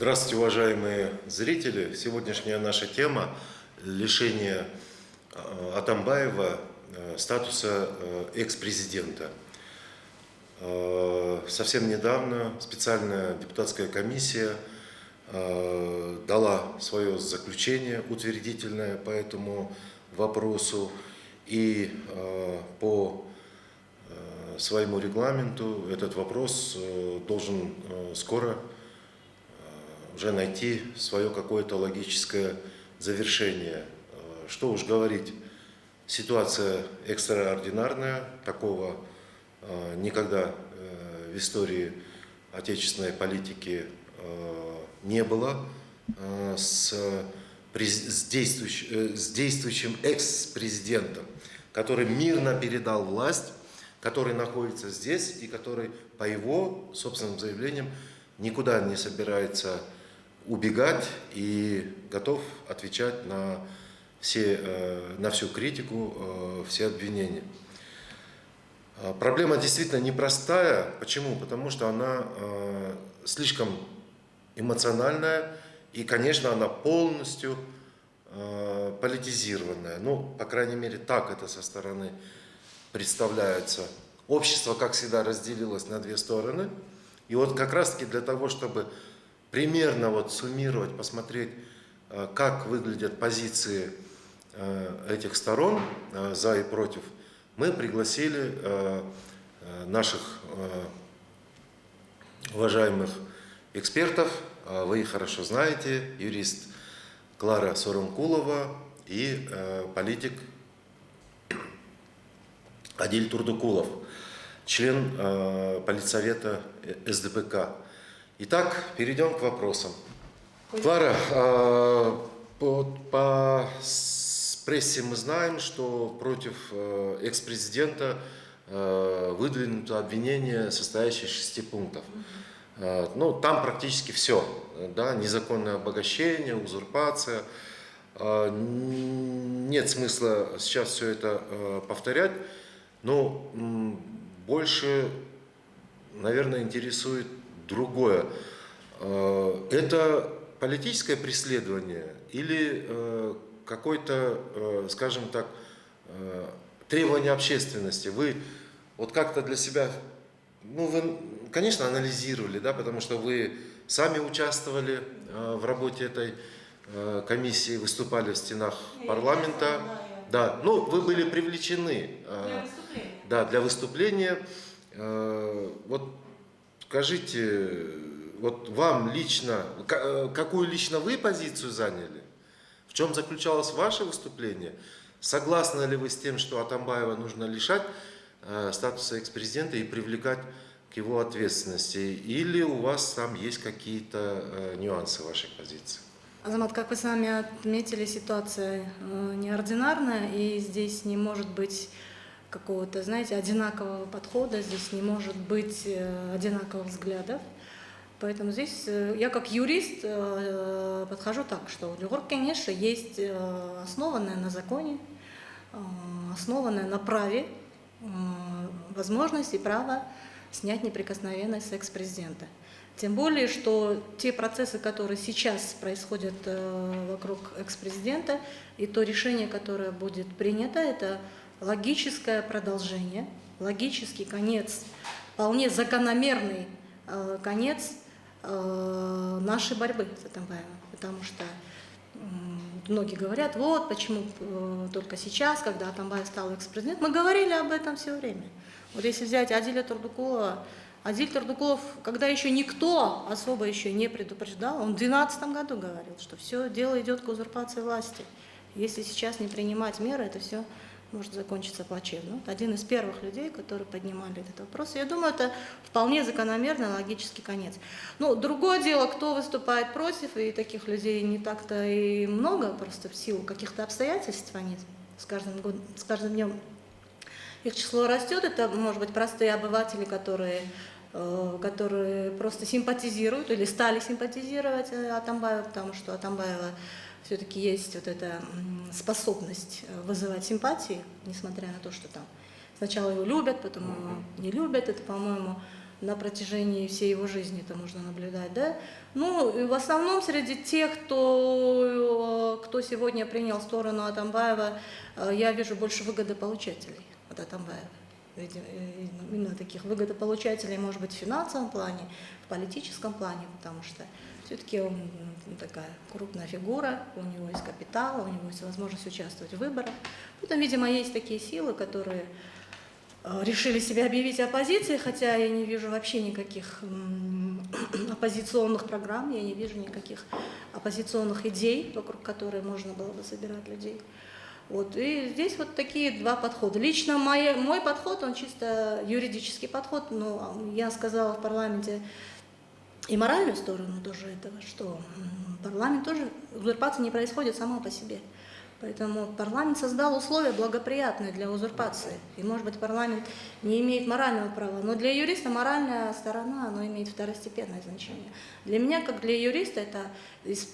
Здравствуйте, уважаемые зрители! Сегодняшняя наша тема – лишение Атамбаева статуса экс-президента. Совсем недавно специальная депутатская комиссия дала свое заключение утвердительное по этому вопросу. И по своему регламенту этот вопрос должен скоро уже найти свое какое-то логическое завершение. Что уж говорить, ситуация экстраординарная, такого никогда в истории отечественной политики не было с действующим экс-президентом, который мирно передал власть, который находится здесь и который по его собственным заявлениям никуда не собирается убегать и готов отвечать на всю критику, все обвинения. Проблема действительно непростая. Почему? Потому что она слишком эмоциональная и, конечно, она полностью политизированная. Ну, по крайней мере, так это со стороны представляется. Общество, как всегда, разделилось на две стороны. И вот как раз-таки для того, чтобы примерно суммировать, посмотреть, как выглядят позиции этих сторон, за и против, мы пригласили наших уважаемых экспертов. Вы их хорошо знаете, юрист Клара Сооронкулова и политик Адиль Турдукулов, член политсовета СДПК. Итак, перейдем к вопросам. Клара, по прессе мы знаем, что против экс-президента выдвинуто обвинение, состоящее из 6 пунктов. Ну, там практически все. Да, незаконное обогащение, узурпация. Нет смысла сейчас все это повторять, но больше, наверное, интересует другое. Это политическое преследование или какое-то, скажем так, требование общественности? Вы вот как-то для себя, ну, вы, конечно, анализировали, да, потому что вы сами участвовали в работе этой комиссии, выступали в стенах парламента. Да, ну, вы были привлечены для выступления. Вот скажите, вот вам лично, какую лично вы позицию заняли? В чем заключалось ваше выступление? Согласны ли вы с тем, что Атамбаева нужно лишать статуса экс-президента и привлекать к его ответственности? Или у вас там есть какие-то нюансы вашей позиции? Азамат, как вы сами отметили, ситуация неординарная, и здесь не может быть какого-то, знаете, одинакового подхода, здесь не может быть одинаковых взглядов. Поэтому здесь я как юрист подхожу так, что Люгор, конечно, есть основанная на законе, основанная на праве возможность и право снять неприкосновенность с экс-президента. Тем более, что те процессы, которые сейчас происходят вокруг экс-президента, и то решение, которое будет принято, это логическое продолжение, логический конец, вполне закономерный конец нашей борьбы с Атамбаевым. Потому что многие говорят, вот почему только сейчас, когда Атамбаев стал экс-президентом, мы говорили об этом все время. Вот если взять Адиля Турдукулова, Адиль Турдукулов, когда еще никто особо еще не предупреждал, он в 2012 году говорил, что все дело идет к узурпации власти. Если сейчас не принимать меры, это все может закончиться плачевно. Вот один из первых людей, которые поднимали этот вопрос. Я думаю, это вполне закономерный логический конец. Ну, другое дело, кто выступает против, и таких людей не так-то и много, просто в силу каких-то обстоятельств они с каждым днем их число растет. Это, может быть, простые обыватели, которые просто симпатизируют или стали симпатизировать Атамбаеву, потому что Атамбаева все-таки есть вот эта способность вызывать симпатии, несмотря на то, что там сначала его любят, потом его не любят. Это, по-моему, на протяжении всей его жизни это можно наблюдать, да. Ну, и в основном среди тех, кто сегодня принял сторону Атамбаева, я вижу больше выгодополучателей от Атамбаева. Именно таких выгодополучателей, может быть, в финансовом плане, в политическом плане, потому что все-таки он такая крупная фигура, у него есть капитал, у него есть возможность участвовать в выборах. Потом, видимо, есть такие силы, которые решили себя объявить оппозицией, хотя я не вижу вообще никаких оппозиционных программ, я не вижу никаких оппозиционных идей, вокруг которых можно было бы собирать людей. Вот. И здесь вот такие два подхода. Лично мой подход, он чисто юридический подход, но я сказала в парламенте и моральную сторону тоже этого, что парламент тоже, узурпация не происходит сама по себе. Поэтому парламент создал условия благоприятные для узурпации. И, может быть, парламент не имеет морального права, но для юриста моральная сторона, она имеет второстепенное значение. Для меня, как для юриста, это,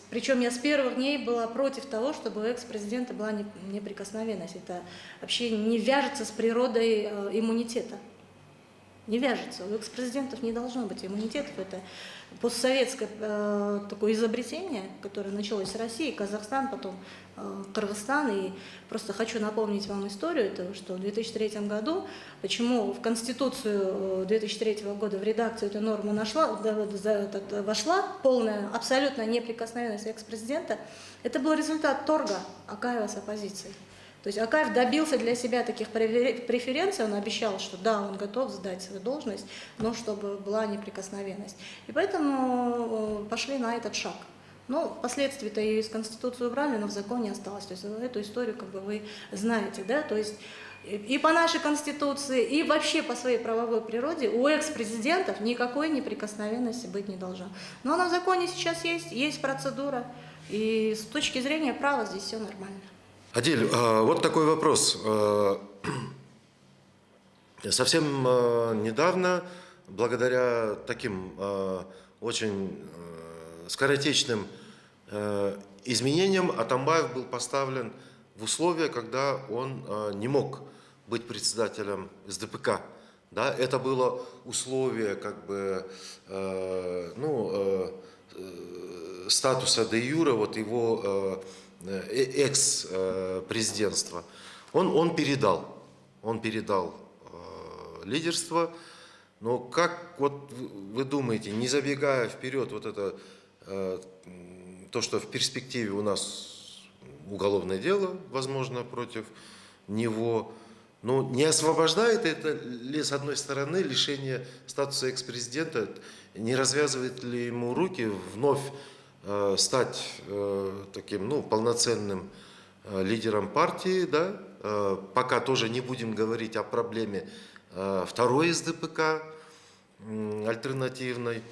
причем я с первых дней была против того, чтобы у экс-президента была неприкосновенность. Это вообще не вяжется с природой иммунитета. Не вяжется. У экс-президентов не должно быть иммунитетов. Это постсоветское такое изобретение, которое началось с России, Казахстан, потом Кыргызстан. И просто хочу напомнить вам историю этого, что в 2003 году, почему в Конституцию 2003 года в редакцию эту норму вошла полная, абсолютная неприкосновенность экс-президента, это был результат торга Акаева с оппозицией. То есть Акаев добился для себя таких преференций, он обещал, что да, он готов сдать свою должность, но чтобы была неприкосновенность. И поэтому пошли на этот шаг. Но впоследствии-то ее из Конституции убрали, но в законе осталось. То есть эту историю как бы вы знаете, да, то есть и по нашей Конституции, и вообще по своей правовой природе у экс-президентов никакой неприкосновенности быть не должно. Но она в законе сейчас есть процедура, и с точки зрения права здесь все нормально. Адель, вот такой вопрос. Совсем недавно, благодаря таким очень скоротечным изменениям, Атамбаев был поставлен в условия, когда он не мог быть председателем СДПК. Да, это было условие как бы, статуса де юре, вот его экс-президентства. Он передал лидерство, но как вот вы думаете, не забегая вперед, вот это то, что в перспективе у нас уголовное дело, возможно, против него, но не освобождает это ли, с одной стороны, лишение статуса экс-президента, не развязывает ли ему руки вновь стать таким, полноценным лидером партии, да? Пока тоже не будем говорить о проблеме второй СДПК альтернативной.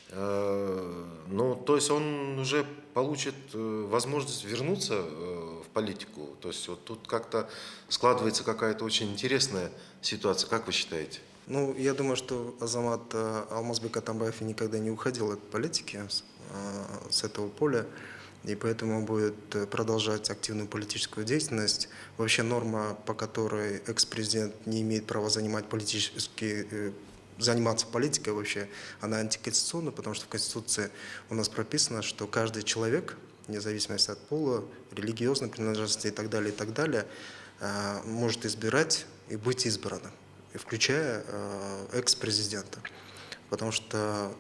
То есть он уже получит возможность вернуться в политику. То есть вот тут как-то складывается какая-то очень интересная ситуация. Как вы считаете? Я думаю, что Азамат Алмазбек Атамбаев никогда не уходил от политики, с этого поля, и поэтому будет продолжать активную политическую деятельность. Вообще норма, по которой экс-президент не имеет права заниматься политикой вообще, она антиконституционна, потому что в Конституции у нас прописано, что каждый человек, вне зависимости от пола, религиозной принадлежности и так далее, может избирать и быть избранным, включая экс-президента. Потому что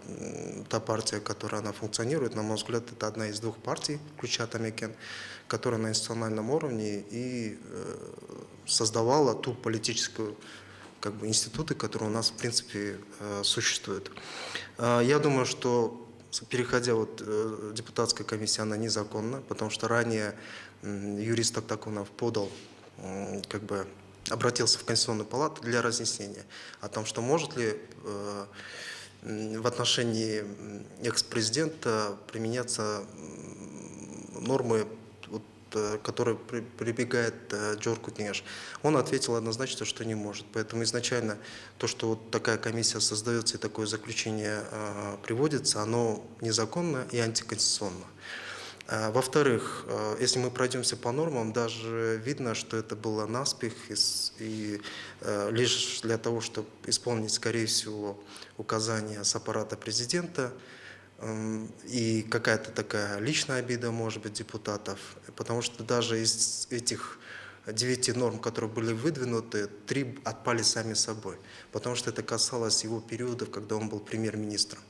та партия, которая она функционирует, на мой взгляд, это одна из двух партий, включая Атамекен, которая на институциональном уровне и создавала ту политическую институты, которые у нас в принципе существуют. Я думаю, что переходя депутатская комиссия, она незаконна, потому что ранее юрист Тактакунов обратился в Конституционную палату для разъяснения о том, что может ли в отношении экс-президента применяться нормы, которые прибегает Джорку Кеңеш. Он ответил однозначно, что не может. Поэтому изначально то, что такая комиссия создается и такое заключение приводится, оно незаконно и антиконституционно. Во-вторых, если мы пройдемся по нормам, даже видно, что это было наспех и лишь для того, чтобы исполнить, скорее всего, указания с аппарата президента, и какая-то такая личная обида, может быть, депутатов, потому что даже из этих 9 норм, которые были выдвинуты, 3 отпали сами собой, потому что это касалось его периодов, когда он был премьер-министром.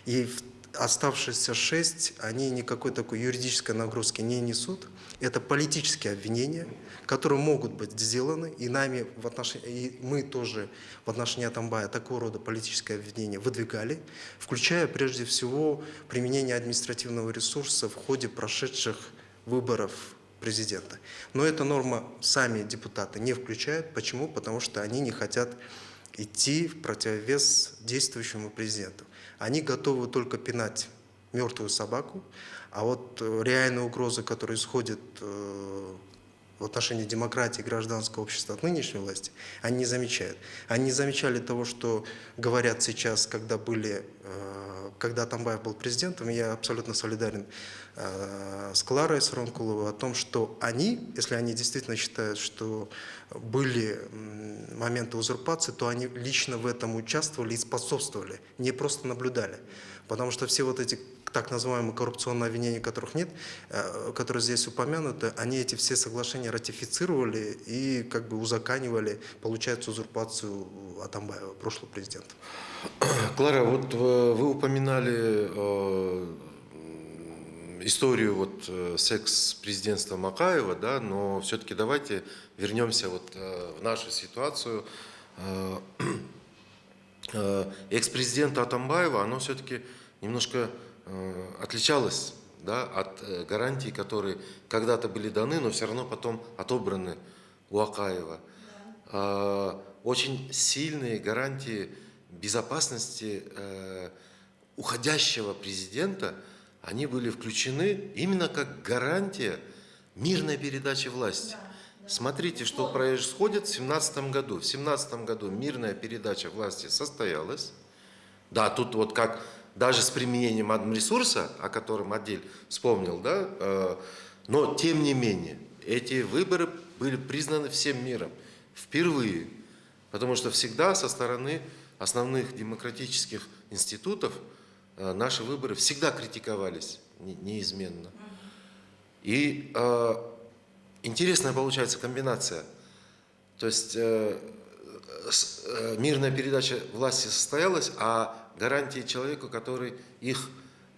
И оставшиеся 6, они никакой такой юридической нагрузки не несут. Это политические обвинения, которые могут быть сделаны, и нами и мы тоже в отношении Атамбая такого рода политическое обвинение выдвигали, включая прежде всего применение административного ресурса в ходе прошедших выборов президента. Но эта норма сами депутаты не включают. Почему? Потому что они не хотят идти в противовес действующему президенту. Они готовы только пинать мертвую собаку, а вот реальные угрозы, которые исходят в отношении демократии и гражданского общества от нынешней власти, они не замечают. Они не замечали того, что говорят сейчас, когда Атамбаев был президентом. Я абсолютно солидарен с Кларой Саронкуловой о том, что они, если они действительно считают, что были моменты узурпации, то они лично в этом участвовали и способствовали, не просто наблюдали. Потому что все вот эти так называемые коррупционные обвинения, которых нет, которые здесь упомянуты, они эти все соглашения ратифицировали и как бы узаканивали, получается, узурпацию Атамбаева, прошлого президента. Клара, вот вы упоминали историю вот с экс-президентством Акаева, да, но все-таки давайте вернемся вот в нашу ситуацию. Экс-президента Атамбаева, оно все-таки немножко отличалось, да, от гарантий, которые когда-то были даны, но все равно потом отобраны у Акаева. Очень сильные гарантии безопасности уходящего президента, они были включены именно как гарантия мирной передачи власти. Смотрите, что происходит в 2017 году. В 2017 году мирная передача власти состоялась. Да, тут вот как даже с применением админресурса, о котором Адель вспомнил, да, но тем не менее эти выборы были признаны всем миром впервые, потому что всегда со стороны основных демократических институтов наши выборы всегда критиковались неизменно. И интересная получается комбинация. То есть мирная передача власти состоялась, а гарантии человеку, который их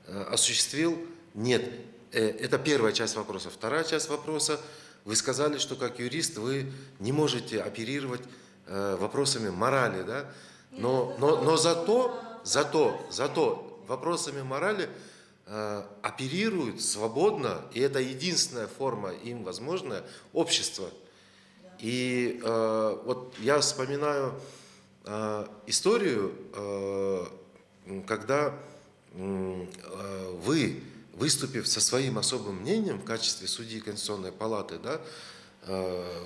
осуществил, нет. Это первая часть вопроса. Вторая часть вопроса. Вы сказали, что как юрист вы не можете оперировать вопросами морали, да? Но зато вопросами морали оперируют свободно, и это единственная форма им возможная, общество. И вот я вспоминаю историю, когда вы, выступив со своим особым мнением в качестве судьи Конституционной палаты, да,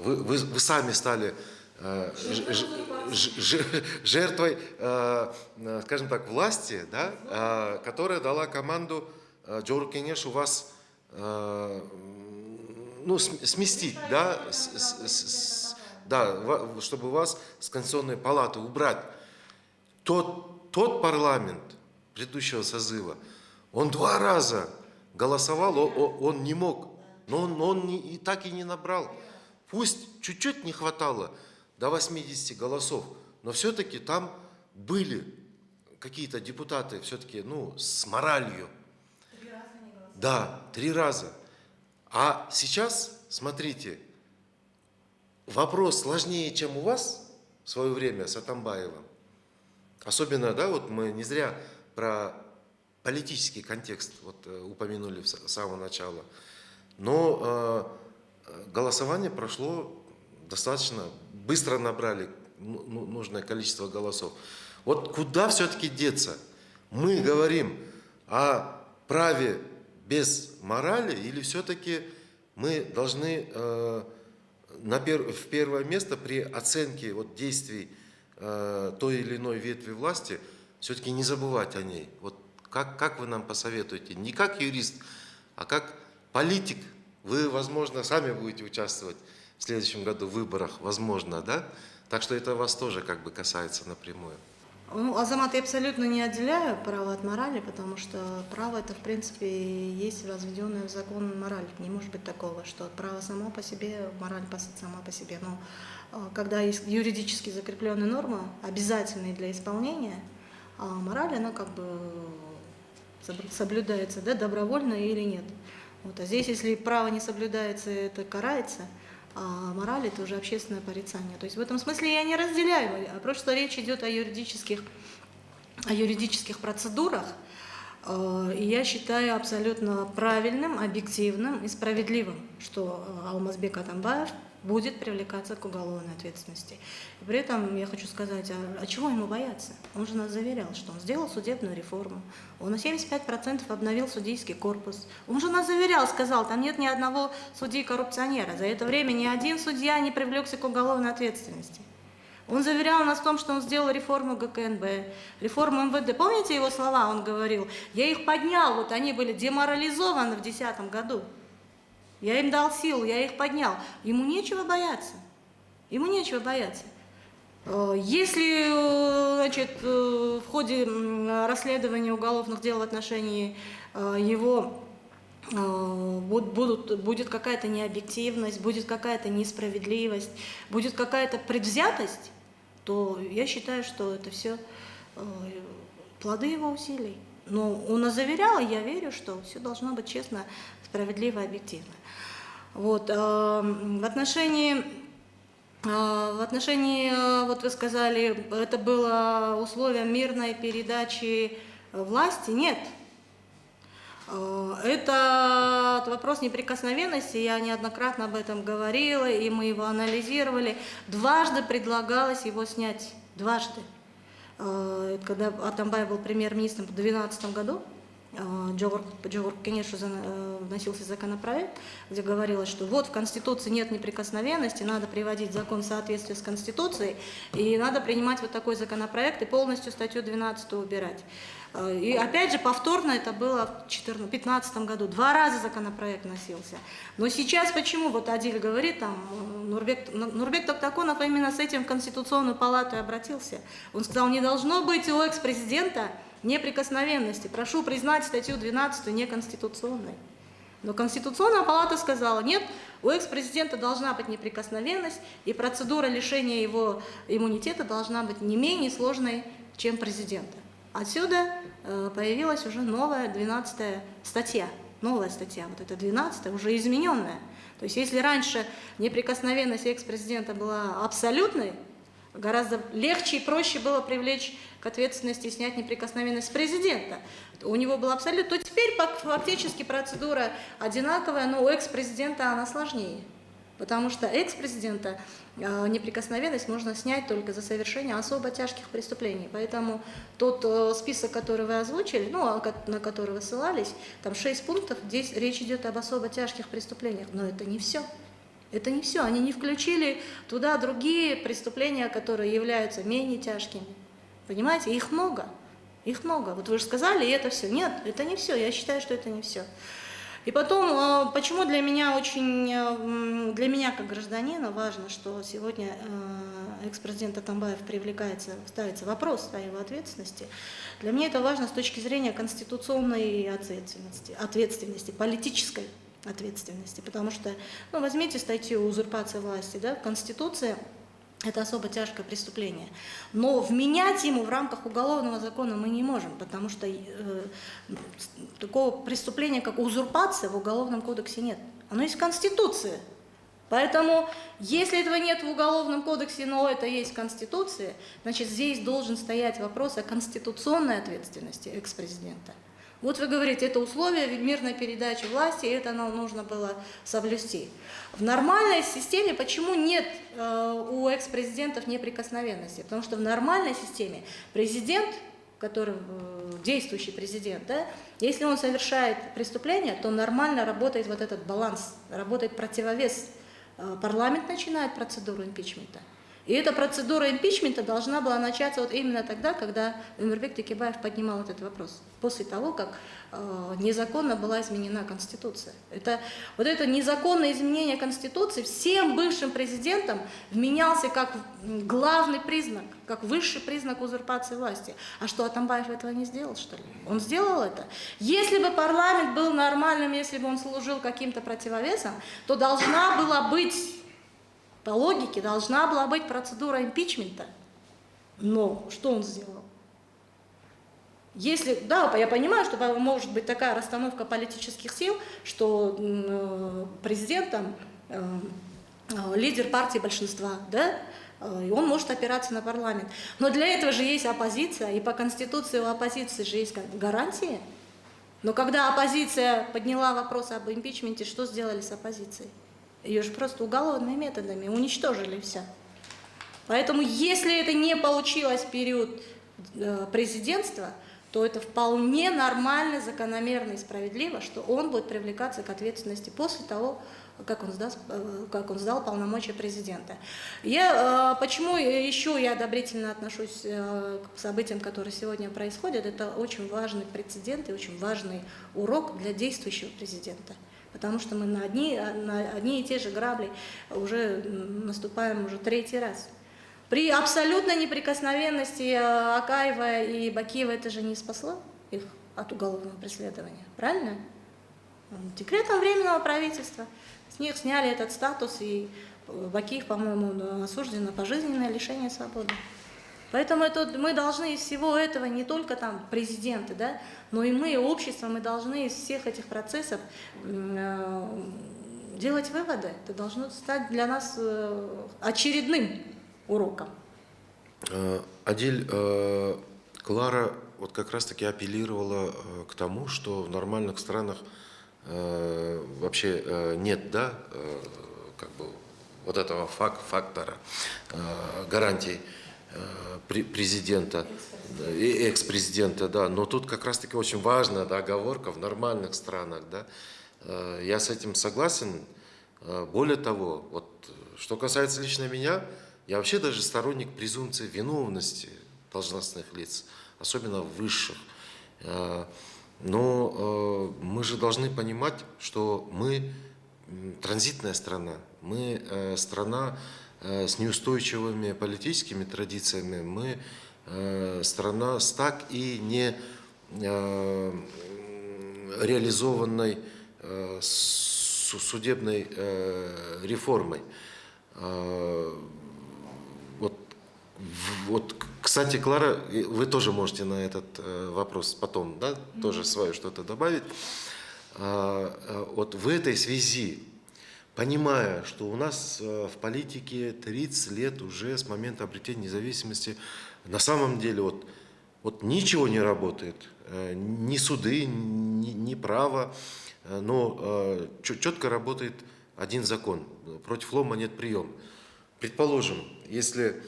вы сами стали жертвой, скажем так, власти, да, которая дала команду Джору Кенешу вас сместить, да, чтобы вас с Конституционной палаты убрать. Тот парламент предыдущего созыва, он 2 раза голосовал, он не мог, но он и так и не набрал. Пусть чуть-чуть не хватало до 80 голосов, но все-таки там были какие-то депутаты все-таки, с моралью. 3 раза не голосовали. Да, 3 раза. А сейчас, смотрите, вопрос сложнее, чем у вас в свое время с Атамбаевым. Особенно, да, вот мы не зря про политический контекст вот упомянули с самого начала. Но голосование прошло достаточно, быстро набрали нужное количество голосов. Вот куда все-таки деться? Мы говорим о праве без морали или все-таки мы должны в первое место при оценке вот действий той или иной ветви власти все-таки не забывать о ней? Вот как вы нам посоветуете? Не как юрист, а как политик, вы, возможно, сами будете участвовать в следующем году в выборах, возможно, да? Так что это вас тоже как бы касается напрямую. Ну, Азамат, я абсолютно не отделяю право от морали, потому что право это, в принципе, есть возведенная в закон мораль. Не может быть такого, что право само по себе, мораль сама по себе. Но когда есть юридически закрепленная норма, обязательные для исполнения, а мораль, она как бы соблюдается, да, добровольно или нет. Вот. А здесь, если право не соблюдается, это карается, а мораль – это уже общественное порицание. То есть в этом смысле я не разделяю, а просто речь идет о юридических процедурах, и я считаю абсолютно правильным, объективным и справедливым, что Алмазбек Атамбаев будет привлекаться к уголовной ответственности. И при этом я хочу сказать, а чего ему бояться? Он же нас заверял, что он сделал судебную реформу, он на 75% обновил судейский корпус. Он же нас заверял, сказал, там нет ни одного судьи-коррупционера. За это время ни один судья не привлекся к уголовной ответственности. Он заверял нас в том, что он сделал реформу ГКНБ, реформу МВД. Помните его слова? Он говорил, я их поднял, вот они были деморализованы в 2010 году. Я им дал силу, я их поднял. Ему нечего бояться. Ему нечего бояться. Если, значит, в ходе расследования уголовных дел в отношении его будет какая-то необъективность, будет какая-то несправедливость, будет какая-то предвзятость, то я считаю, что это все плоды его усилий. Но он нас заверял, и я верю, что все должно быть честно, справедливо, объективно. Вот. В отношении, вот вы сказали, это было условием мирной передачи власти. Нет. Это вопрос неприкосновенности, я неоднократно об этом говорила, и мы его анализировали. Дважды предлагалось его снять, дважды. Когда Атамбаев был премьер-министром в 2012 году, Джогур Кенешу вносился законопроект, где говорилось, что вот в Конституции нет неприкосновенности, надо приводить закон в соответствие с Конституцией, и надо принимать вот такой законопроект и полностью статью 12 убирать. И опять же, повторно это было в 2015 году, 2 раза законопроект носился. Но сейчас почему, вот Адиль говорит, там, Нурбек Токтаконов именно с этим в Конституционную палату и обратился. Он сказал, не должно быть у экс-президента неприкосновенности. Прошу признать статью 12 неконституционной. Но Конституционная палата сказала, нет, у экс-президента должна быть неприкосновенность, и процедура лишения его иммунитета должна быть не менее сложной, чем президента. Отсюда появилась уже новая 12-я статья. Новая статья, вот эта 12-я, уже измененная. То есть если раньше неприкосновенность экс-президента была абсолютной, гораздо легче и проще было привлечь к ответственности и снять неприкосновенность президента. У него была абсолютно, то теперь фактически процедура одинаковая, но у экс-президента она сложнее. Потому что экс-президента неприкосновенность можно снять только за совершение особо тяжких преступлений. Поэтому тот список, который вы озвучили, ну, на который вы ссылались, там 6 пунктов, здесь речь идет об особо тяжких преступлениях. Но это не все. Это не все. Они не включили туда другие преступления, которые являются менее тяжкими. Понимаете, их много. Их много. Вот вы же сказали, и это все. Нет, это не все. Я считаю, что это не все. И потом, почему для меня как гражданина важно, что сегодня экс-президент Атамбаев ставится вопрос о его ответственности. Для меня это важно с точки зрения конституционной ответственности, политической ответственности. Потому что, ну, возьмите статью узурпации власти, да, в Конституции. Это особо тяжкое преступление. Но вменять ему в рамках уголовного закона мы не можем, потому что такого преступления, как узурпация, в Уголовном кодексе нет. Оно есть в Конституции. Поэтому, если этого нет в Уголовном кодексе, но это есть в Конституции, значит, здесь должен стоять вопрос о конституционной ответственности экс-президента. Вот вы говорите, это условие мирной передачи власти, и это нам нужно было соблюсти. В нормальной системе почему нет у экс-президентов неприкосновенности? Потому что в нормальной системе президент, который действующий президент, да, если он совершает преступление, то нормально работает вот этот баланс, работает противовес. Парламент начинает процедуру импичмента. И эта процедура импичмента должна была начаться вот именно тогда, когда Эмирбек Текебаев поднимал этот вопрос, после того, как незаконно была изменена Конституция. Вот это незаконное изменение Конституции всем бывшим президентам вменялся как главный признак, как высший признак узурпации власти. А что, Атамбаев этого не сделал, что ли? Он сделал это. Если бы парламент был нормальным, если бы он служил каким-то противовесом, то должна была быть, по логике, должна была быть процедура импичмента. Но что он сделал? Если, да, я понимаю, что может быть такая расстановка политических сил, что президент там, лидер партии большинства, да, и он может опираться на парламент. Но для этого же есть оппозиция, и по Конституции у оппозиции же есть гарантии. Но когда оппозиция подняла вопрос об импичменте, что сделали с оппозицией? Ее же просто уголовными методами уничтожили все. Поэтому если это не получилось в период президентства, то это вполне нормально, закономерно и справедливо, что он будет привлекаться к ответственности после того, как он сдал полномочия президента. Почему еще я одобрительно отношусь к событиям, которые сегодня происходят? Это очень важный прецедент и очень важный урок для действующего президента. Потому что мы на одни и те же грабли уже наступаем уже третий раз. При абсолютной неприкосновенности Акаева и Бакиева это же не спасло их от уголовного преследования, правильно? Декретом Временного правительства с них сняли этот статус, и Бакиев, по-моему, осужден на пожизненное лишение свободы. Поэтому мы должны из всего этого, не только там президенты, да, но и мы, общество, мы должны из всех этих процессов делать выводы. Это должно стать для нас очередным уроком. Адиль, Клара вот как раз-таки апеллировала к тому, что в нормальных странах вообще нет, да, как бы вот этого фактора гарантий президента и экс-президента, да, но тут как раз-таки очень важная, да, оговорка в нормальных странах, да, я с этим согласен. Более того, вот что касается лично меня, я вообще даже сторонник презумпции виновности должностных лиц, особенно высших. Но мы же должны понимать, что мы транзитная страна, мы страна с неустойчивыми политическими традициями, мы страна с так и не реализованной судебной реформой. Вот, кстати, Клара, вы тоже можете на этот вопрос потом, да, тоже свое что-то добавить. Вот в этой связи, понимая, что у нас в политике 30 лет уже с момента обретения независимости, на самом деле вот ничего не работает, ни суды, ни право, но четко работает один закон: против лома нет приема. Предположим, если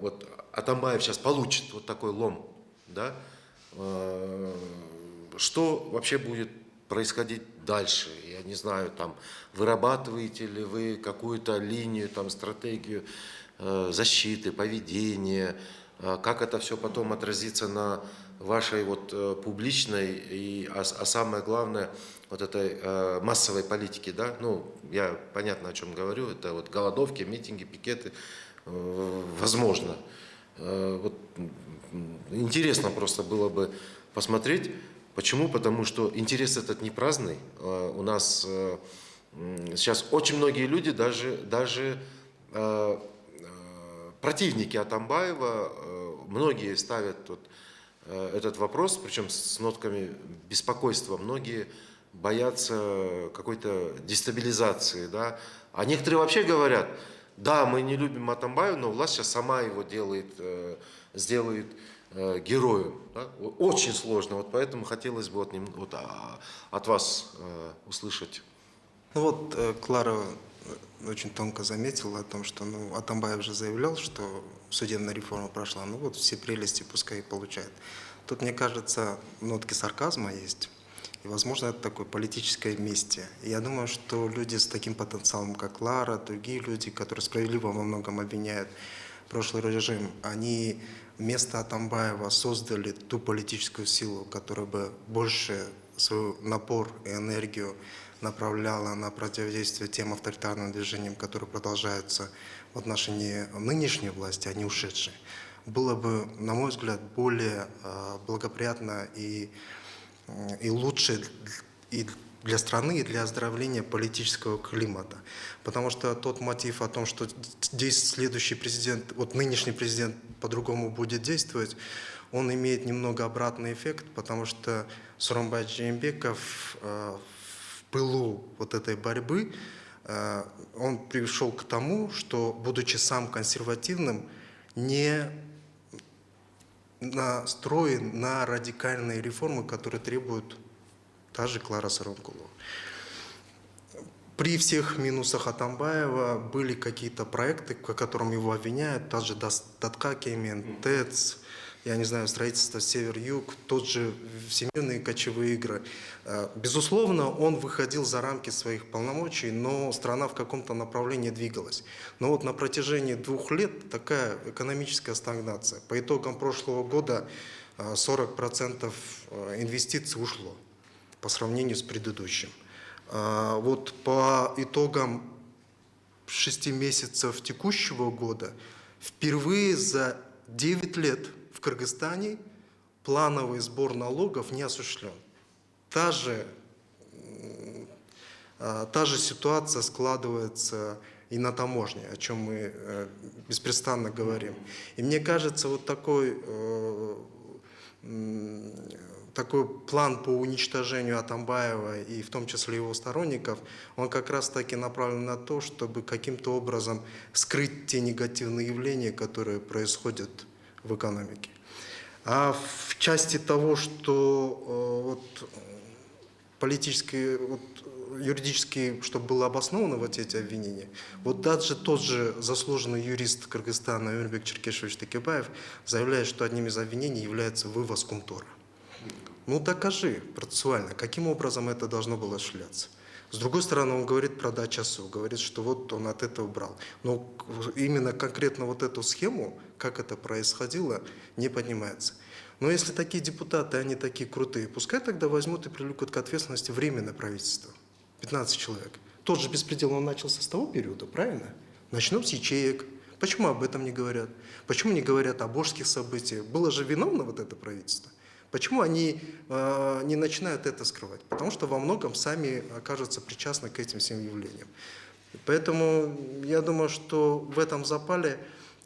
вот Атамбаев сейчас получит вот такой лом, да, что вообще будет происходить дальше? Я не знаю, там, вырабатываете ли вы какую-то линию, там, стратегию защиты, поведения, как это все потом отразится на вашей вот публичной а самое главное, вот этой массовой политике, да, ну, я понятно, о чем говорю, это вот голодовки, митинги, пикеты, возможно. Вот интересно просто было бы посмотреть. Почему? Потому что интерес этот не праздный. У нас сейчас очень многие люди, даже противники Атамбаева, многие ставят этот вопрос, причем с нотками беспокойства. Многие боятся какой-то дестабилизации, да. А некоторые вообще говорят: да, мы не любим Атамбаева, но власть сейчас сама его сделает героем. Да? Очень сложно, вот поэтому хотелось бы от вас услышать. Ну вот Клара очень тонко заметила о том, что Атамбаев же заявлял, что судебная реформа прошла, вот все прелести пускай и получает. Тут, мне кажется, нотки сарказма есть. И, возможно, это такое политическое вместе. И я думаю, что люди с таким потенциалом, как Лара, другие люди, которые справедливо во многом обвиняют прошлый режим, они вместо Атамбаева создали ту политическую силу, которая бы больше свой напор и энергию направляла на противодействие тем авторитарным движениям, которые продолжаются в отношении нынешней власти, а не ушедшей. Было бы, на мой взгляд, более благоприятно и лучше и для страны, и для оздоровления политического климата. Потому что тот мотив о том, что следующий президент, вот нынешний президент по-другому будет действовать, он имеет немного обратный эффект, потому что Сооронбай Жээнбеков в пылу вот этой борьбы, он пришел к тому, что, будучи сам консервативным, не настроен на радикальные реформы, которые требуют та же Клара Саранкулова. При всех минусах Атамбаева были какие-то проекты, по которым его обвиняют, та же Даткакемен, ТЭЦ, я не знаю, строительство Север-Юг, тот же всемирные кочевые игры. Безусловно, он выходил за рамки своих полномочий, но страна в каком-то направлении двигалась. Но вот на протяжении 2 лет такая экономическая стагнация. По итогам прошлого года 40% инвестиций ушло по сравнению с предыдущим. Вот по итогам 6 месяцев текущего года впервые за 9 лет в Кыргызстане плановый сбор налогов не осуществлен. Та же ситуация складывается и на таможне, о чем мы беспрестанно говорим. И мне кажется, вот такой план по уничтожению Атамбаева и в том числе его сторонников, он как раз таки направлен на то, чтобы каким-то образом скрыть те негативные явления, которые происходят в экономике. А в части того, что политически, юридически, чтобы было обосновано вот эти обвинения, вот даже тот же заслуженный юрист Кыргызстана Өмирбек Черкешевич Текебаев заявляет, что одним из обвинений является вывоз Кумтора. Ну докажи процессуально, каким образом это должно было осуществляться. С другой стороны, он говорит про дачасу, говорит, что вот он от этого брал. Но именно конкретно вот эту схему, как это происходило, не поднимается. Но если такие депутаты, они такие крутые, пускай тогда возьмут и привлекут к ответственности временное правительство. 15 человек. Тот же беспредел, он начался с того периода, правильно? Начнем с ячеек. Почему об этом не говорят? Почему не говорят о Обожских событиях? Было же виновно вот это правительство. Почему они не начинают это скрывать? Потому что во многом сами окажутся причастны к этим всем явлениям. Поэтому я думаю, что в этом запале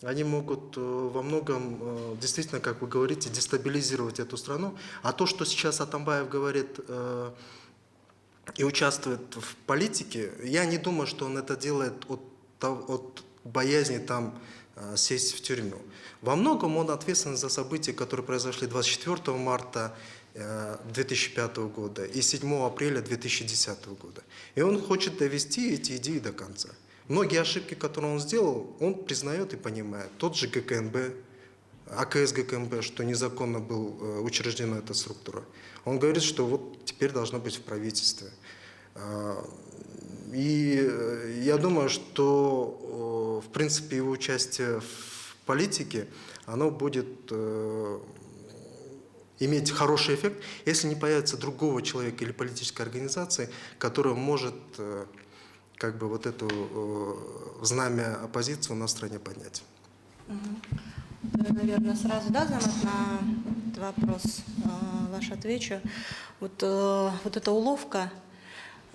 они могут во многом, действительно, как вы говорите, дестабилизировать эту страну. А то, что сейчас Атамбаев говорит и участвует в политике, я не думаю, что он это делает от боязни там сесть в тюрьму. Во многом он ответственен за события, которые произошли 24 марта 2005 года и 7 апреля 2010 года. И он хочет довести эти идеи до конца. Многие ошибки, которые он сделал, он признает и понимает. Тот же ГКНБ, АКС ГКНБ, что незаконно была учреждена эта структура. Он говорит, что вот теперь должно быть в правительстве. И я думаю, что, в принципе, его участие в политике, оно будет иметь хороший эффект, если не появится другого человека или политической организации, которая может как бы вот эту знамя оппозицию на стране поднять. Наверное, сразу, да, Замат, на этот вопрос ваш отвечу. Вот эта уловка,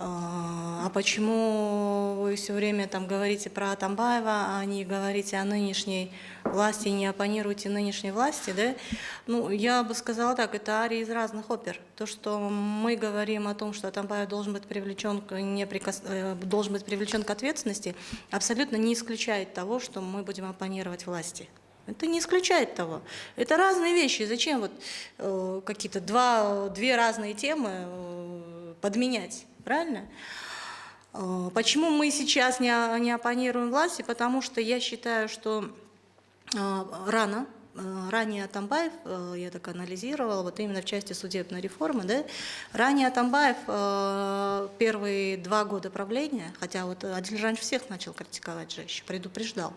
а почему вы все время там говорите про Атамбаева, а не говорите о нынешней власти, не оппонируете нынешней власти, да? Ну, я бы сказала так, это арии из разных опер. То, что мы говорим о том, что Атамбаев должен быть привлечен к ответственности, абсолютно не исключает того, что мы будем оппонировать власти. Это не исключает того. Это разные вещи. Зачем вот какие-то две разные темы подменять? Правильно? Почему мы сейчас не оппонируем власти? Потому что я считаю, что рано ранее Атамбаев, я так анализировала, вот именно в части судебной реформы, да, ранее Атамбаев первые 2 года правления, хотя вот Адиль раньше всех начал критиковать же, еще предупреждал,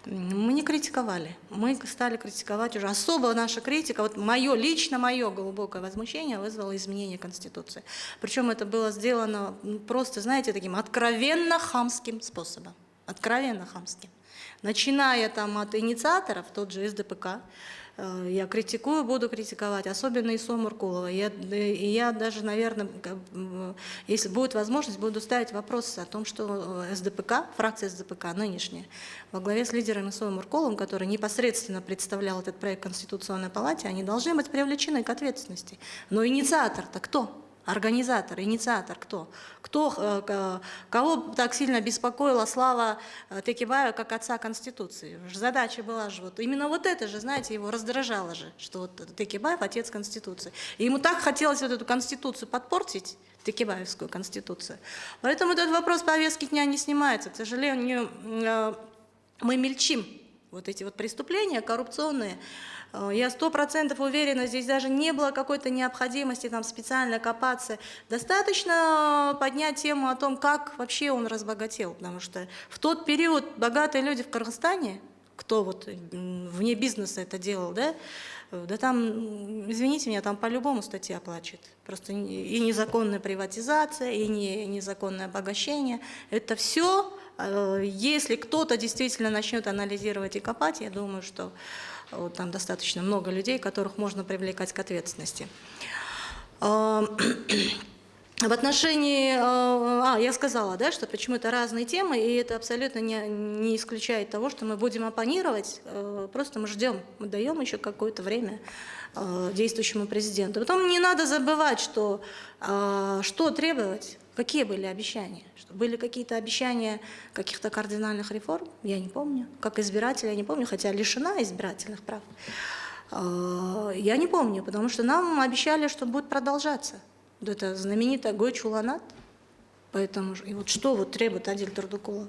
мы не критиковали, мы стали критиковать уже. Особо наша критика, вот лично мое глубокое возмущение вызвало изменение Конституции. Причем это было сделано просто, знаете, таким откровенно хамским способом. Откровенно хамским. Начиная там от инициаторов, тот же СДПК, я критикую, буду критиковать, особенно Исо Муркулова. Я даже, наверное, если будет возможность, буду ставить вопрос о том, что СДПК, фракция СДПК нынешняя, во главе с лидером Исо Муркуловым, который непосредственно представлял этот проект Конституционной палате, они должны быть привлечены к ответственности. Но инициатор-то кто? Организатор, инициатор кто? Кого так сильно беспокоила слава Текебаева как отца Конституции? Задача была же вот именно вот это же, знаете, его раздражало же, что вот Текебаев отец Конституции. И ему так хотелось вот эту Конституцию подпортить, Текебаевскую Конституцию. Поэтому этот вопрос повестки дня не снимается. К сожалению, мы мельчим вот эти вот преступления коррупционные. Я 100% уверена, здесь даже не было какой-то необходимости там специально копаться. Достаточно поднять тему о том, как вообще он разбогател. Потому что в тот период богатые люди в Кыргызстане, кто вот вне бизнеса это делал, да там, извините меня, там по-любому статья оплачивает. Просто и незаконная приватизация, и незаконное обогащение. Это все, если кто-то действительно начнет анализировать и копать, я думаю, что там достаточно много людей, которых можно привлекать к ответственности. В отношении, я сказала, да, что почему это разные темы, и это абсолютно не исключает того, что мы будем оппонировать, просто мы ждем, мы даем еще какое-то время действующему президенту. Потом не надо забывать, что требовать, какие были обещания. Что были какие-то обещания каких-то кардинальных реформ, я не помню, как избиратель, я не помню, хотя лишена избирательных прав. Я не помню, потому что нам обещали, что будет продолжаться. Вот это знаменитая Гой Чуланат. Поэтому и вот что вот требует Адиль Турдукулов?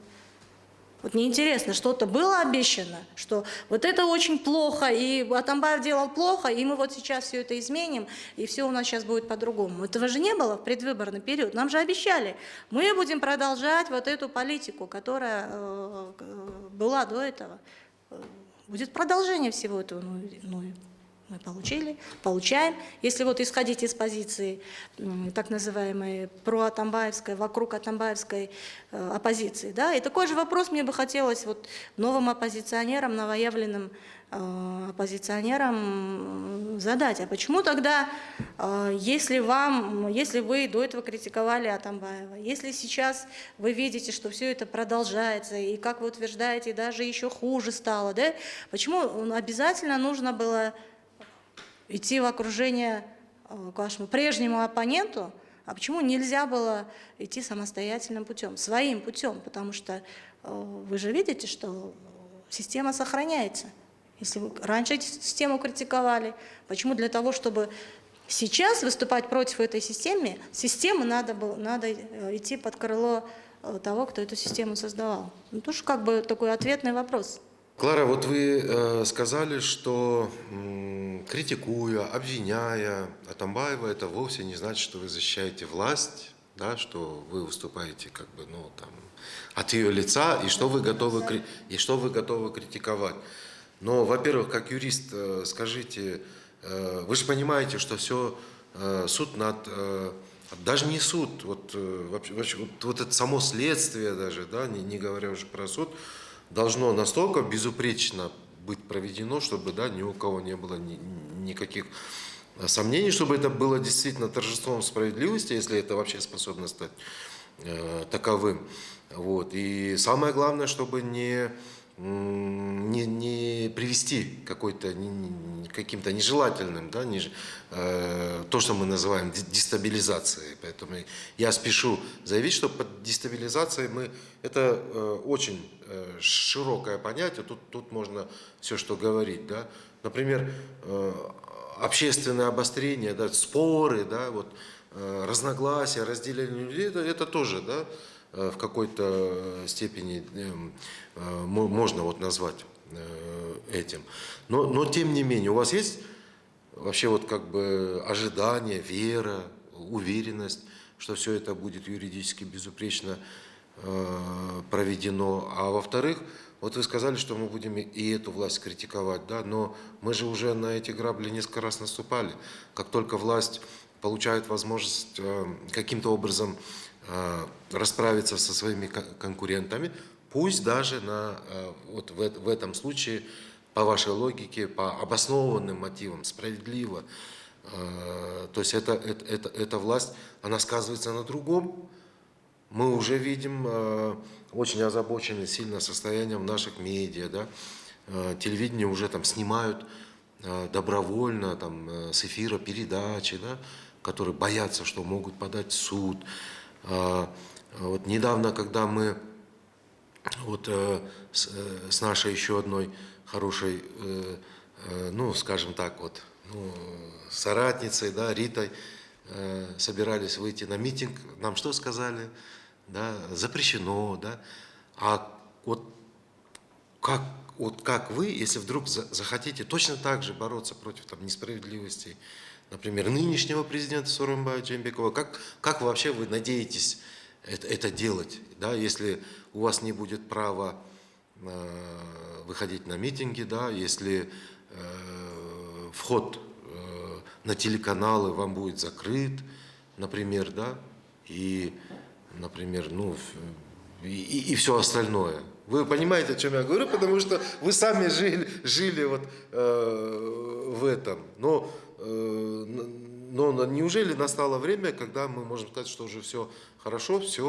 Вот мне интересно, что-то было обещано, что вот это очень плохо, и Атамбаев делал плохо, и мы вот сейчас все это изменим, и все у нас сейчас будет по-другому. Этого же не было в предвыборный период. Нам же обещали, мы будем продолжать вот эту политику, которая была до этого. Будет продолжение всего этого. Мы получаем. Если вот исходить из позиции так называемой проатамбаевской, вокруг атамбаевской оппозиции, да, и такой же вопрос мне бы хотелось вот новым оппозиционерам, новоявленным оппозиционерам задать. А почему тогда, если вы до этого критиковали Атамбаева, если сейчас вы видите, что все это продолжается, и, как вы утверждаете, даже еще хуже стало, да, почему обязательно нужно было идти в окружение к вашему прежнему оппоненту, а почему нельзя было идти самостоятельным путем, своим путем? Потому что вы же видите, что система сохраняется. Если вы раньше систему критиковали, почему для того, чтобы сейчас выступать против этой системы надо идти под крыло того, кто эту систему создавал? Ну, тоже как бы такой ответный вопрос. Клара, вот вы сказали, что критикуя, обвиняя Атамбаева, это вовсе не значит, что вы защищаете власть, да, что вы выступаете как бы, от ее лица, и что вы готовы критиковать. Но, во-первых, как юрист, скажите, вы же понимаете, что все суд даже не суд, вот это само следствие даже, да, не говоря уже про суд, должно настолько безупречно быть проведено, чтобы ни у кого не было никаких сомнений, чтобы это было действительно торжеством справедливости, если это вообще способно стать таковым. Вот. И самое главное, чтобы не привести каким-то нежелательным, да, то, что мы называем дестабилизацией. Поэтому я спешу заявить, что под дестабилизацией это очень широкое понятие, тут можно все, что говорить. Да. Например, общественное обострение, да, споры, да, разногласия, разделение людей, это тоже, да, в какой-то степени можно назвать этим. Но тем не менее, у вас есть вообще вот как бы ожидание, вера, уверенность, что все это будет юридически безупречно проведено? А во-вторых, вот вы сказали, что мы будем и эту власть критиковать, да, но мы же уже на эти грабли несколько раз наступали. Как только власть получает возможность каким-то образом расправиться со своими конкурентами, пусть даже вот в этом случае, по вашей логике, по обоснованным мотивам, справедливо, то есть эта власть, она сказывается на другом. Мы уже видим очень озабоченное сильно состоянием наших медиа, да? Телевидение уже там снимают добровольно там, с эфира передачи, да? Которые боятся, что могут подать в суд. Вот недавно, когда мы вот с нашей еще одной хорошей, ну, скажем так, вот, ну, соратницей, да, Ритой, собирались выйти на митинг, нам что сказали? Да, запрещено, да. А вот как вы, если вдруг захотите точно так же бороться против там, несправедливости, например, нынешнего президента Сооронбая Джеймбекова, как вообще вы надеетесь это делать, да, если у вас не будет права выходить на митинги, да, если вход на телеканалы вам будет закрыт, например, да, и, например, ну, и все остальное. Вы понимаете, о чем я говорю, потому что вы сами жили вот в этом. Но неужели настало время, когда мы можем сказать, что уже все хорошо, все,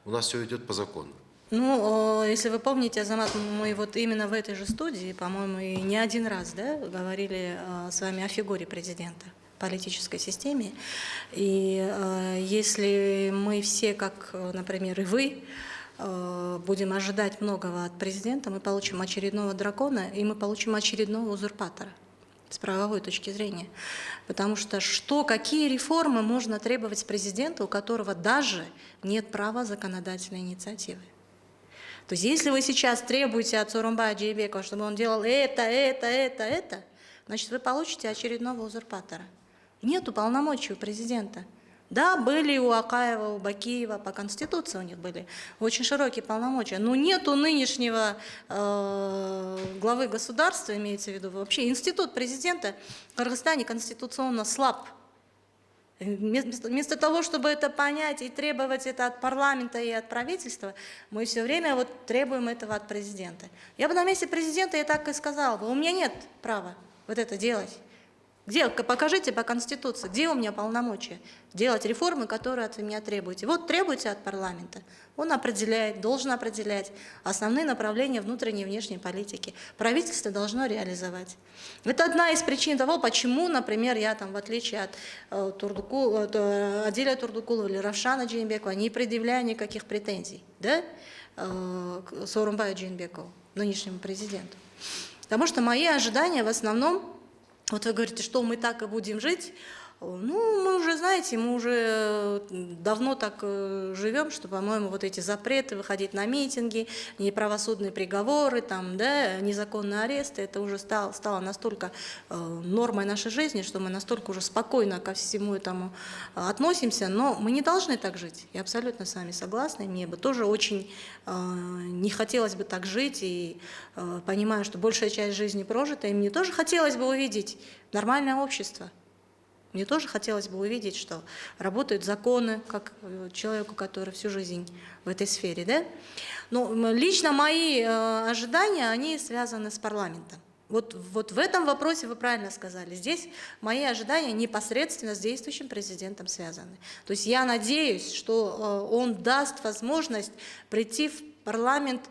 у нас все идет по закону? Ну, если вы помните, Азамат, мы вот именно в этой же студии, по-моему, и не один раз, да, говорили с вами о фигуре президента, политической системе. И если мы все, как, например, и вы, будем ожидать многого от президента, мы получим очередного дракона, и мы получим очередного узурпатора с правовой точки зрения. Потому что какие реформы можно требовать с президента, у которого даже нет права законодательной инициативы? То есть если вы сейчас требуете от Сооронбая Джеймбекова, чтобы он делал это, значит, вы получите очередного узурпатора. Нет полномочий у президента. Да, были у Акаева, у Бакиева, по Конституции у них были очень широкие полномочия, но нет у нынешнего главы государства, имеется в виду вообще, институт президента в Кыргызстане конституционно слаб. Вместо того, чтобы это понять и требовать это от парламента и от правительства, мы все время вот требуем этого от президента. Я бы на месте президента и так и сказала бы, у меня нет права вот это делать. Где, покажите по Конституции, где у меня полномочия делать реформы, которые от меня требуете. Вот требуете от парламента, он определяет, должен определять основные направления внутренней и внешней политики. Правительство должно реализовать. Это одна из причин того, почему, например, я там, в отличие от Адиля Турдукулова или Равшана Джеймбекова, не предъявляю никаких претензий, да, к Сооронбаю Джеймбекову, нынешнему президенту. Потому что мои ожидания в основном, вот вы говорите, что мы так и будем жить. Ну, мы уже, знаете, мы уже давно так живем, что, по-моему, вот эти запреты выходить на митинги, неправосудные приговоры, там, да, незаконные аресты, это уже стало настолько нормой нашей жизни, что мы настолько уже спокойно ко всему этому относимся, но мы не должны так жить. Я абсолютно с вами согласна, и мне бы тоже очень не хотелось бы так жить, и понимаю, что большая часть жизни прожита, и мне тоже хотелось бы увидеть нормальное общество. Мне тоже хотелось бы увидеть, что работают законы, как человеку, который всю жизнь в этой сфере. Да? Но лично мои ожидания, они связаны с парламентом. Вот в этом вопросе вы правильно сказали. Здесь мои ожидания непосредственно с действующим президентом связаны. То есть я надеюсь, что он даст возможность прийти в парламент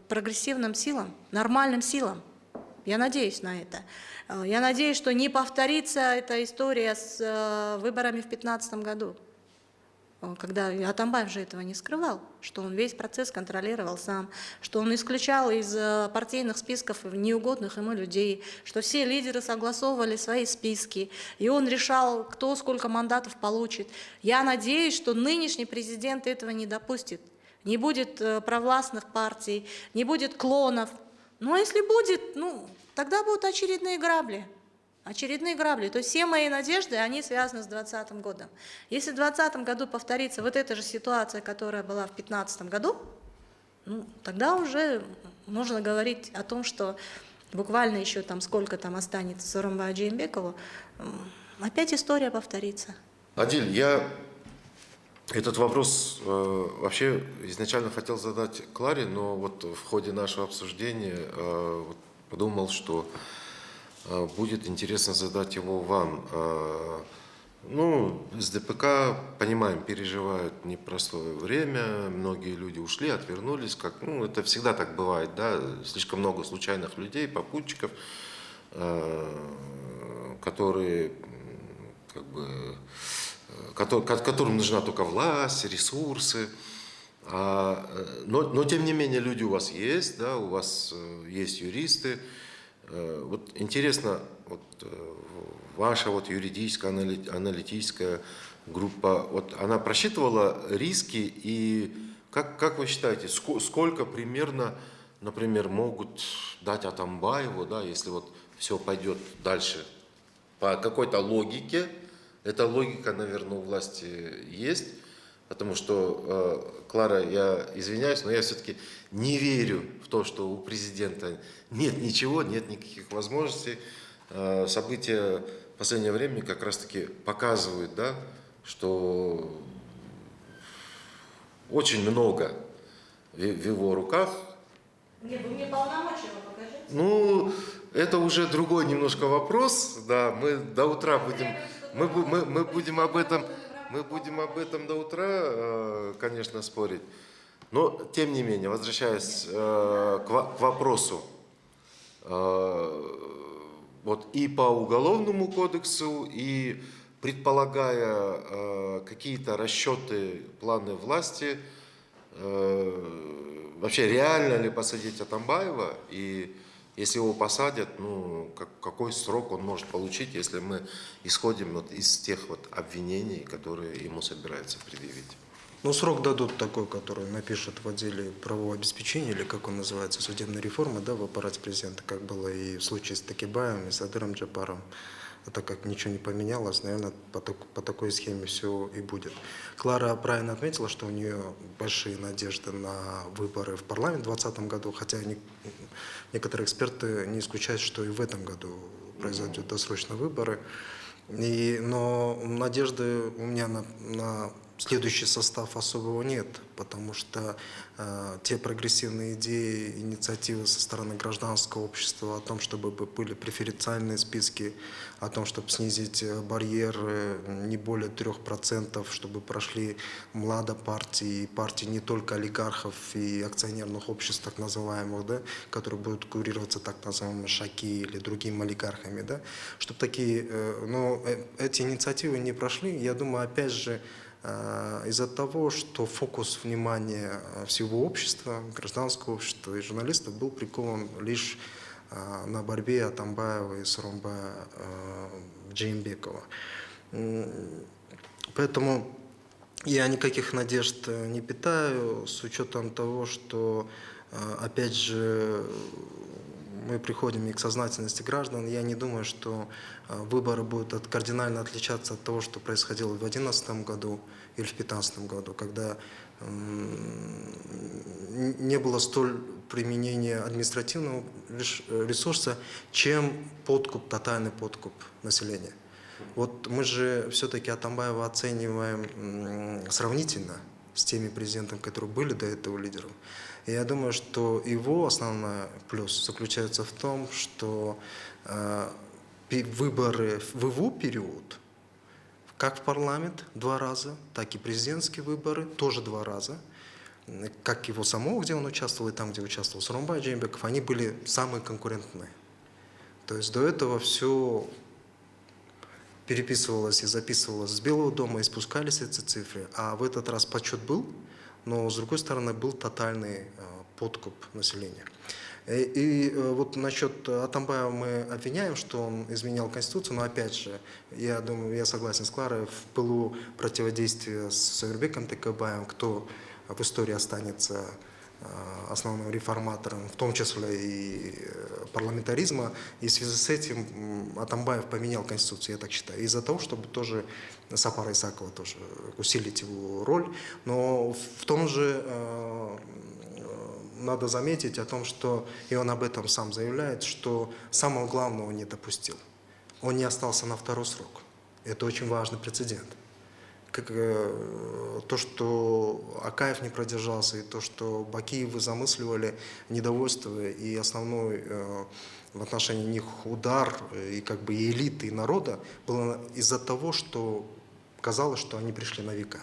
прогрессивным силам, нормальным силам. Я надеюсь на это. Я надеюсь, что не повторится эта история с выборами в 2015 году, когда Атамбаев же этого не скрывал, что он весь процесс контролировал сам, что он исключал из партийных списков неугодных ему людей, что все лидеры согласовывали свои списки, и он решал, кто сколько мандатов получит. Я надеюсь, что нынешний президент этого не допустит. Не будет провластных партий, не будет клонов. Ну, а если будет, ну, тогда будут очередные грабли. Очередные грабли. То есть все мои надежды, они связаны с 2020 годом. Если в 2020 году повторится вот эта же ситуация, которая была в 2015 году, ну, тогда уже можно говорить о том, что буквально еще там сколько там останется Сооронбаю Жээнбекову, опять история повторится. Адиль, я этот вопрос вообще изначально хотел задать Кларе, но вот в ходе нашего обсуждения вот подумал, что будет интересно задать его вам. Ну, с ДПК, понимаем, переживают непростое время, многие люди ушли, отвернулись, как, ну, это всегда так бывает, да, слишком много случайных людей, попутчиков, которые, как бы, которым нужна только власть, ресурсы. Но тем не менее люди у вас есть, да, у вас есть юристы. Вот интересно, вот ваша вот юридическая, аналитическая группа, вот она просчитывала риски, и как вы считаете, сколько примерно, например, могут дать Атамбаеву, да, если вот все пойдет дальше по какой-то логике? Эта логика, наверное, у власти есть, потому что, Клара, я извиняюсь, но я все-таки не верю в то, что у президента нет ничего, нет никаких возможностей. События последнего времени как раз-таки показывают, да, что очень много в его руках. Нет, вы мне полномочия покажите. Ну, это уже другой немножко вопрос, да, мы до утра будем, мы будем об этом до утра, конечно, спорить. Но, тем не менее, возвращаясь к вопросу, вот и по Уголовному кодексу, и предполагая какие-то расчеты, планы власти, вообще реально ли посадить Атамбаева, и если его посадят, ну, какой срок он может получить, если мы исходим вот из тех вот обвинений, которые ему собираются предъявить? Ну, срок дадут такой, который напишет в отделе правового обеспечения, или как он называется, судебной реформы, да, в аппарате президента, как было и в случае с Такибаевым, и с Адыром Джабаром. А так как ничего не поменялось, наверное, по такой схеме все и будет. Клара правильно отметила, что у нее большие надежды на выборы в парламент в 2020 году, хотя некоторые эксперты не исключают, что и в этом году произойдут досрочные выборы. Но надежды у меня на следующий состав особого нет, потому что те прогрессивные идеи, инициативы со стороны гражданского общества о том, чтобы были преференциальные списки, о том, чтобы снизить барьеры не более 3%, чтобы прошли младопартии, партии не только олигархов и акционерных обществ, так называемых, да, которые будут курироваться так называемыми ШАКИ или другими олигархами, да, чтобы такие, но эти инициативы не прошли, я думаю, опять же, из-за того, что фокус внимания всего общества, гражданского общества и журналистов был прикован лишь на борьбе Атамбаева и Сооронбая Жээнбекова. Поэтому я никаких надежд не питаю, с учетом того, что, опять же, мы приходим и к сознательности граждан. Я не думаю, что выборы будут кардинально отличаться от того, что происходило в 2011 году или в 2015 году, когда не было столь применения административного ресурса, чем подкуп, тотальный подкуп населения. Вот мы же все-таки Атамбаева оцениваем сравнительно с теми президентами, которые были до этого лидером. И я думаю, что его основной плюс заключается в том, что выборы в его период, как в парламент 2 раза, так и президентские выборы тоже 2 раза, как его самого, где он участвовал, и там, где участвовал Сооронбай Жээнбеков, они были самые конкурентные. То есть до этого все переписывалось и записывалось с Белого дома, и спускались эти цифры. А в этот раз подсчет был, но с другой стороны был тотальный подкуп населения. И вот насчет Атамбаева мы обвиняем, что он изменял Конституцию, но опять же, я думаю, я согласен с Кларой, в пылу противодействия с Сооронбеком Такибаевым, кто в истории останется основным реформатором, в том числе и парламентаризма. И в связи с этим Атамбаев поменял Конституцию, я так считаю, из-за того, чтобы тоже Сапара Исакова тоже усилить его роль. Но в том же надо заметить о том, что, и он об этом сам заявляет, что самого главного он не допустил. Он не остался на второй срок. Это очень важный прецедент. То, что Акаев не продержался, и то, что Бакиевы замысливали недовольство, и основной в отношении них удар и как бы и элиты, и народа было из-за того, что казалось, что они пришли на века.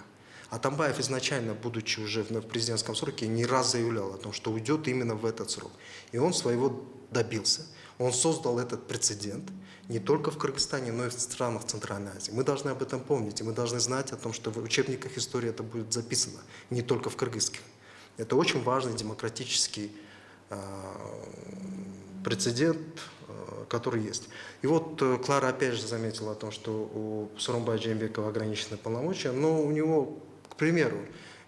Атамбаев изначально, будучи уже в президентском сроке, не раз заявлял о том, что уйдет именно в этот срок. И он своего добился. Он создал этот прецедент не только в Кыргызстане, но и в странах Центральной Азии. Мы должны об этом помнить, и мы должны знать о том, что в учебниках истории это будет записано, не только в кыргызских. Это очень важный демократический прецедент, который есть. И вот Клара опять же заметила о том, что у Сооронбая Жээнбекова ограничены полномочия, но у него, к примеру,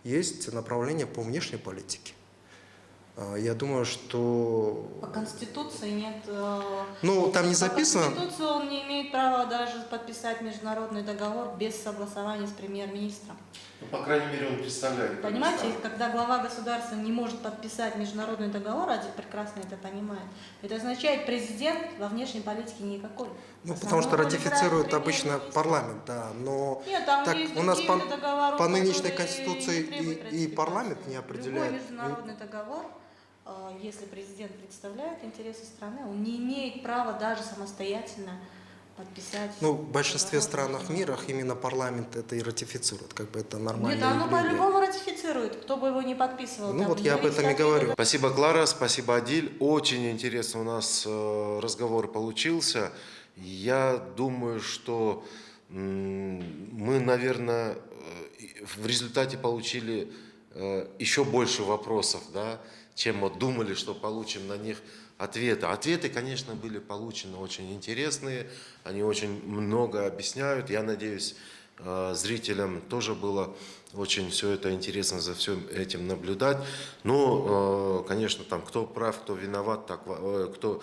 есть направление по внешней политике. Я думаю, что... По Конституции нет... Ну, там не записано... По Конституции он не имеет права даже подписать международный договор без согласования с премьер-министром. Ну, по крайней мере, он представляет. Понимаете, когда глава государства не может подписать международный договор, Адиль прекрасно это понимает, это означает, президент во внешней политике никакой. Ну, потому что ратифицирует обычно парламент, да, но нет, там так есть у нас договоры, по нынешней которые Конституции не требуют и ратификации. парламент не определяет. Любой международный договор, если президент представляет интересы страны, он не имеет права даже самостоятельно подписать. Ну, в большинстве странах мира именно парламент это и ратифицирует, как бы это нормально. Нет, оно по-любому ратифицирует, кто бы его не подписывал. Ну там вот я об этом и юристы говорю. Спасибо, Клара, спасибо, Адиль. Очень интересный у нас разговор получился. Я думаю, что мы, наверное, в результате получили еще больше вопросов, да, чем вот думали, что получим на них ответы. Ответы, конечно, были получены очень интересные, они очень много объясняют. Я надеюсь, зрителям тоже было очень все это интересно за всем этим наблюдать. Но, конечно, там кто прав, кто виноват, так, кто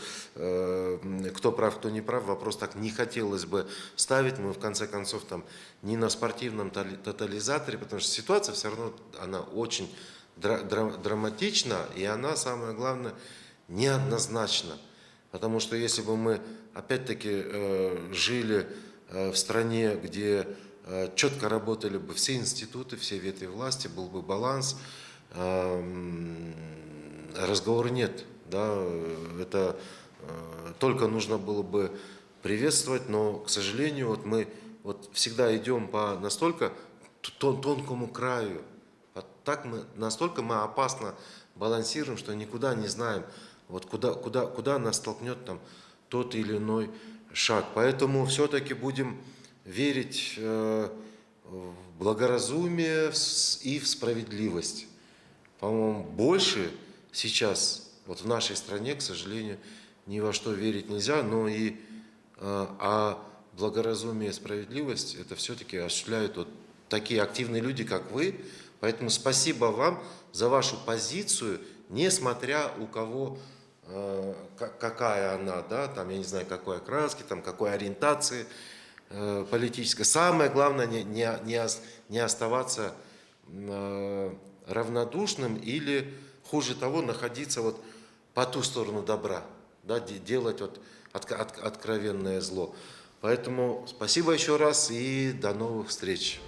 прав, кто не прав, вопрос так не хотелось бы ставить. Мы, в конце концов, там не на спортивном тотализаторе, потому что ситуация все равно, она очень драматична, и она, самое главное, неоднозначна. Потому что если бы мы, опять-таки, жили в стране, где четко работали бы все институты, все ветви власти, был бы баланс, разговора нет. Да? Это только нужно было бы приветствовать, но, к сожалению, вот мы вот всегда идем по настолько тонкому краю, так настолько мы опасно балансируем, что никуда не знаем, вот куда нас столкнет там тот или иной шаг. Поэтому все-таки будем верить в благоразумие и в справедливость. По-моему, больше сейчас вот в нашей стране, к сожалению, ни во что верить нельзя, но и благоразумие и справедливость это все-таки осуществляют вот такие активные люди, как вы. Поэтому спасибо вам за вашу позицию, несмотря у кого какая она, да, там, я не знаю, какой окраски, там, какой ориентации политической. Самое главное не оставаться равнодушным или, хуже того, находиться вот по ту сторону добра, да, делать вот откровенное зло. Поэтому спасибо еще раз и до новых встреч.